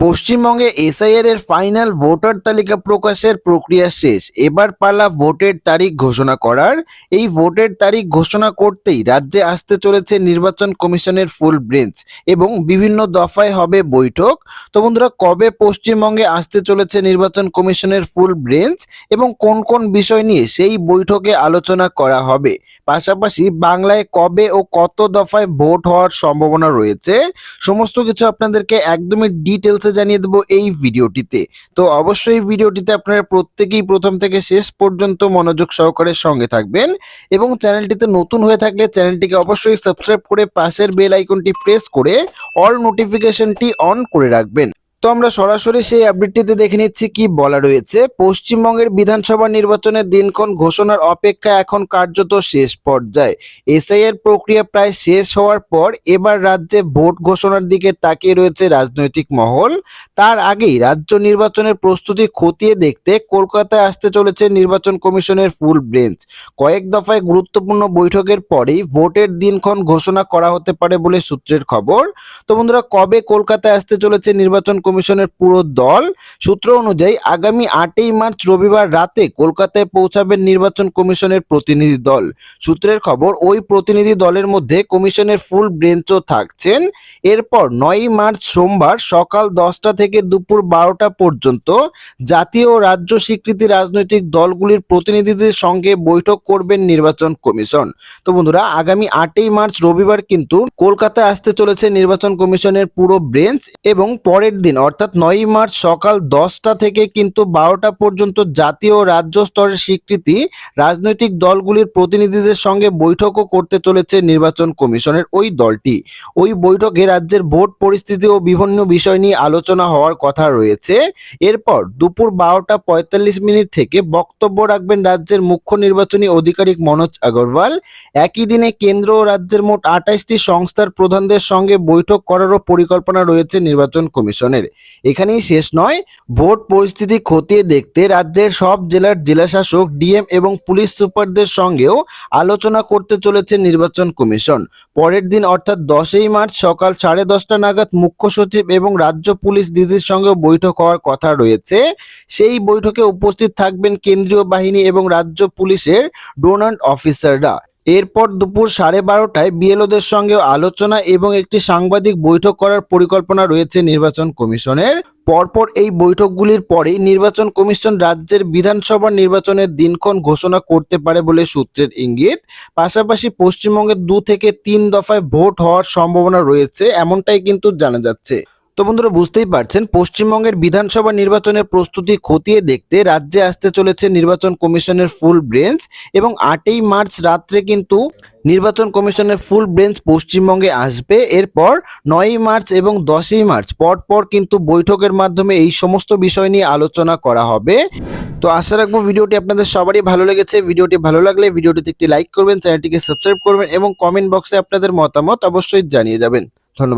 পশ্চিমবঙ্গে এসআইআর এর final voter তালিকা প্রকাশের প্রক্রিয়া শেষ। এবার পালা ভোটের তারিখ ঘোষণা করার। এই ভোটের তারিখ ঘোষণা করতেই রাজ্যে আসতে চলেছে নির্বাচন কমিশনের ফুল বেঞ্চ এবং বিভিন্ন দফায় হবে বৈঠক। তো বন্ধুরা, কবে পশ্চিমবঙ্গে আসতে চলেছে নির্বাচন কমিশনের ফুল বেঞ্চ এবং কোন কোন বিষয় নিয়ে সেই বৈঠকে আলোচনা করা হবে, পাশাপাশি বাংলায় কবে ও কত দফায় ভোট হওয়ার সম্ভাবনা রয়েছে, সমস্ত কিছু আপনাদেরকে একদমই ডিটেলসে জানিয়ে দেবো এই ভিডিওটিতে। তো অবশ্যই ভিডিওটিতে আপনারা প্রত্যেকেই প্রথম থেকে শেষ পর্যন্ত মনোযোগ সহকারে সঙ্গে থাকবেন এবং চ্যানেলটিতে নতুন হয়ে থাকলে চ্যানেলটিকে অবশ্যই সাবস্ক্রাইব করে পাশের বেল আইকনটি প্রেস করে অল নোটিফিকেশনটি অন করে রাখবেন। তো আমরা সরাসরি সেই আপডেটটিতে দেখে নিচ্ছি কি বলা রয়েছে। পশ্চিমবঙ্গের বিধানসভা নির্বাচনের দিনক্ষণ ঘোষণার অপেক্ষা এখন কার্যত শেষ পর্যায়ে। এসআইআর প্রক্রিয়া প্রায় শেষ হওয়ার পর এবার রাজ্যে ভোট ঘোষণার দিকে তাকিয়ে রয়েছে রাজনৈতিক মহল। তার আগেই রাজ্য নির্বাচনের প্রস্তুতি খতিয়ে দেখতে কলকাতায় আসতে চলেছে নির্বাচন কমিশনের ফুল বেঞ্চ। কয়েক দফায় গুরুত্বপূর্ণ বৈঠকের পরেই ভোটের দিনক্ষণ ঘোষণা করা হতে পারে বলে সূত্রের খবর। তো বন্ধুরা, কবে কলকাতায় আসতে চলেছে নির্বাচন কমিশনের পুরো দল? সূত্র অনুযায়ী আগামী 8ই মার্চ রবিবার রাতে কলকাতায় পৌঁছাবেন নির্বাচন কমিশনের প্রতিনিধি দল। সূত্রের খবর, ওই প্রতিনিধি দলের মধ্যে কমিশনের ফুল বেঞ্চও থাকছেন। এরপর 9ই মার্চ সোমবার সকাল 10টা থেকে দুপুর 12টা পর্যন্ত জাতীয় ও রাজ্য স্বীকৃতি রাজনৈতিক দলগুলির প্রতিনিধিদের সঙ্গে বৈঠক করবেন নির্বাচন কমিশন। তো বন্ধুরা, আগামী 8ই মার্চ রবিবার কিন্তু কলকাতায় আসতে চলেছে নির্বাচন কমিশনের পুরো বেঞ্চ এবং পরের দিন অর্থাৎ 9ই মার্চ সকাল 10টা থেকে কিন্তু 12টা পর্যন্ত জাতীয় ও রাজ্য স্তরের স্বীকৃতি রাজনৈতিক দলগুলির প্রতিনিধিদের সঙ্গে বৈঠকও করতে চলেছে নির্বাচন কমিশনের ওই দলটি। ওই বৈঠকে রাজ্যের ভোট পরিস্থিতি ও বিভিন্ন বিষয় নিয়ে আলোচনা হওয়ার কথা রয়েছে। এরপর দুপুর 12টা 45 থেকে বক্তব্য রাখবেন রাজ্যের মুখ্য নির্বাচনী আধিকারিক মনোজ আগরওয়াল। একই দিনে কেন্দ্র ও রাজ্যের মোট 28টি সংস্থার প্রধানদের সঙ্গে বৈঠক করারও পরিকল্পনা রয়েছে নির্বাচন কমিশনের। এখানেই শেষ নয়, ভোট পরিস্থিতি খতিয়ে দেখতে রাজ্যের সব জেলার জেলাশাসক, ডিএম এবং পুলিশ সুপারদের সঙ্গেও আলোচনা করতে চলেছে নির্বাচন কমিশন। পরের দিন অর্থাৎ 10ই মার্চ সকাল 10:30 নাগাদ মুখ্য সচিব এবং রাজ্য পুলিশ ডিজির সঙ্গেও বৈঠক হওয়ার কথা রয়েছে। সেই বৈঠকে উপস্থিত থাকবেন কেন্দ্রীয় বাহিনী এবং রাজ্য পুলিশের ডোনান্ট অফিসাররা। এরপর দুপুর 12:30টায় বিএলওদের সঙ্গেও আলোচনা এবং একটি সাংবাদিক বৈঠক করার পরিকল্পনা রয়েছে নির্বাচন কমিশনের। পরপর এই বৈঠকগুলির পরেই নির্বাচন কমিশন রাজ্যের বিধানসভা নির্বাচনের দিনক্ষণ ঘোষণা করতে পারে বলে সূত্রের ইঙ্গিত। পাশাপাশি পশ্চিমবঙ্গের 2 থেকে 3 দফায় ভোট হওয়ার সম্ভাবনা রয়েছে, এমনটাই কিন্তু জানা যাচ্ছে। তো বন্ধুরা, বুঝতেই পারছেন পশ্চিমবঙ্গের বিধানসভা নির্বাচনের প্রস্তুতি খতিয়ে দেখতে রাজ্যে আসতে চলেছে নির্বাচন কমিশনের ফুল বেঞ্চ এবং 8ই মার্চ রাত্রে কিন্তু নির্বাচন কমিশনের ফুল বেঞ্চ পশ্চিমবঙ্গে আসবে। এরপর 9ই মার্চ এবং 10ই মার্চ পরপর কিন্তু বৈঠকের মাধ্যমে এই সমস্ত বিষয় নিয়ে আলোচনা করা হবে। তো আশা রাখবো ভিডিওটি আপনাদের সবারই ভালো লেগেছে। ভিডিওটি ভালো লাগলে ভিডিওটিতে একটি লাইক করবেন, চ্যানেলটিকে সাবস্ক্রাইব করবেন এবং কমেন্ট বক্সে আপনাদের মতামত অবশ্যই জানিয়ে যাবেন। ধন্যবাদ।